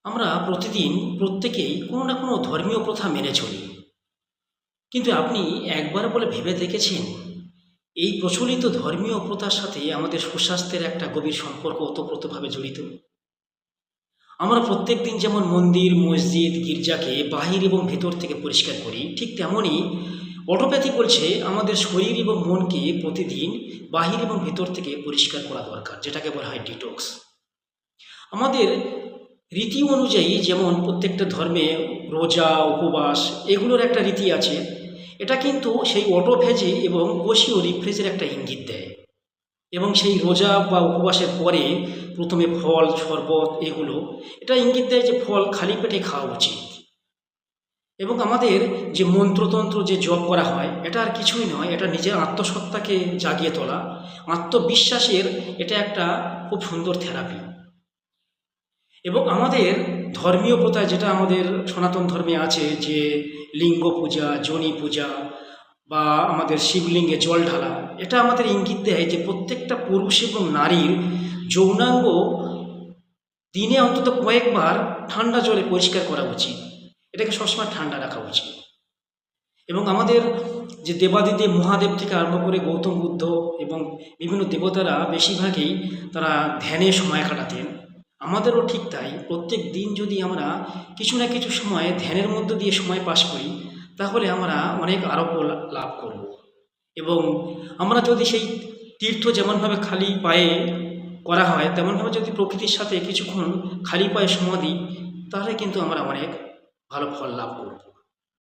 আমরা প্রতিদিন প্রত্যেকেই কোনো না কোনো ধর্মীয় প্রথা মেনে চলি। কিন্তু আপনি একবার বলে ভেবে দেখেছেন, এই প্রচলিত ধর্মীয় প্রথার সাথে আমাদের সুস্বাস্থ্যের একটা গভীর সম্পর্ক ওতপ্রোতভাবে জড়িত। আমরা প্রত্যেকদিন যেমন মন্দির, মসজিদ, গির্জাকে বাহির এবং ভেতর থেকে পরিষ্কার করি, ঠিক তেমনই অটোপ্যাথি বলছে আমাদের শরীর এবং মনকে প্রতিদিন বাহির এবং ভেতর থেকে পরিষ্কার করা দরকার, যেটাকে বলা হয় ডিটক্স। আমাদের রীতি অনুযায়ী যেমন প্রত্যেকটা ধর্মে রোজা, উপবাস এগুলোর একটা রীতি আছে। এটা কিন্তু সেই অটোফেজি এবং কোষীয় রিফ্রেশের একটা ইঙ্গিত দেয়। এবং সেই রোজা বা উপবাসের পরে প্রথমে ফল, শরবত এগুলো এটা ইঙ্গিত দেয় যে ফল খালি পেটে খাওয়া উচিত। এবং আমাদের যে মন্ত্রতন্ত্র যে জপ করা হয়, এটা আর কিছুই নয়, এটা নিজের আত্মসত্তাকে জাগিয়ে তোলা, আত্মবিশ্বাসের এটা একটা খুব সুন্দর থেরাপি। এবং আমাদের ধর্মীয় প্রথায় যেটা আমাদের সনাতন ধর্মে আছে, যে লিঙ্গ পূজা, যোনি পূজা বা আমাদের শিবলিঙ্গে জল ঢালা, এটা আমাদের ইঙ্গিত দেয় যে প্রত্যেকটা পুরুষ এবং নারীর যৌনাঙ্গ দিনে অন্তত কয়েকবার ঠান্ডা জলে পরিষ্কার করা উচিত। এটাকে সবসময় ঠান্ডা রাখা উচিত। এবং আমাদের যে দেবাদিদেব মহাদেব থেকে আরম্ভ করে গৌতম বুদ্ধ এবং বিভিন্ন দেবতারা বেশিরভাগই তারা ধ্যানে সময় কাটাতেন। আমাদেরও ঠিক তাই। প্রত্যেক দিন যদি আমরা কিছু না কিছু সময় ধ্যানের মধ্য দিয়ে সময় পাস করি, তাহলে আমরা অনেক আরোগ্য লাভ করব। এবং আমরা যদি সেই তীর্থ যেমনভাবে খালি পায়ে করা হয়, তেমনভাবে যদি প্রকৃতির সাথে কিছুক্ষণ খালি পায়ে সময় দিই, তাহলে কিন্তু আমরা অনেক ভালো ফল লাভ করব।